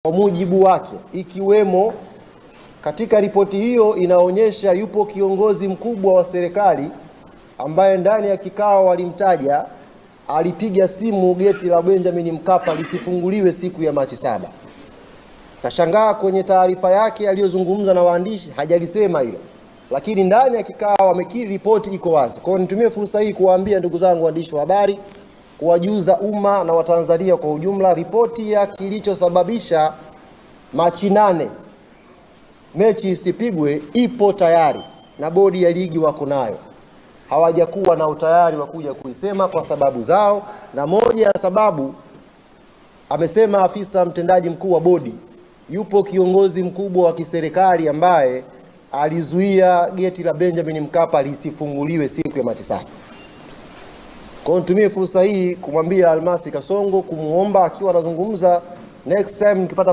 kwa mujibu wake, ikiwemo katika ripoti hiyo inaonyesha yupo kiongozi mkubwa wa serikali ambaye ndani ya kikao walimtaja, alipiga simu geti la Benjamin Mkapa lisifunguliwe siku ya Machi 7. Nashangaa kwenye taarifa yake aliyozungumza na waandishi hajalisema hilo, lakini ndani ya kikao amekiri, ripoti iko wazi. Kwa hiyo nitumie fursa hii kuwaambia ndugu zangu waandishi wa habari, kuwajuza umma na Watanzania kwa ujumla, ripoti ya kilichosababisha Machi 8 mechi isipigwe ipo tayari na bodi ya ligi wako nayo. Hawajakuwa na utayari wa kuja kuisema kwa sababu zao, na moja ya sababu amesema afisa mtendaji mkuu wa bodi, yupo kiongozi mkubwa wa kiserikali ambaye alizuia geti la Benjamin Mkapa lisifunguliwe siku ya Machi 7. Kwa nitumie fursa hii kumwambia Almasi Kasongo, kumuomba akiwa anazungumza next time nikipata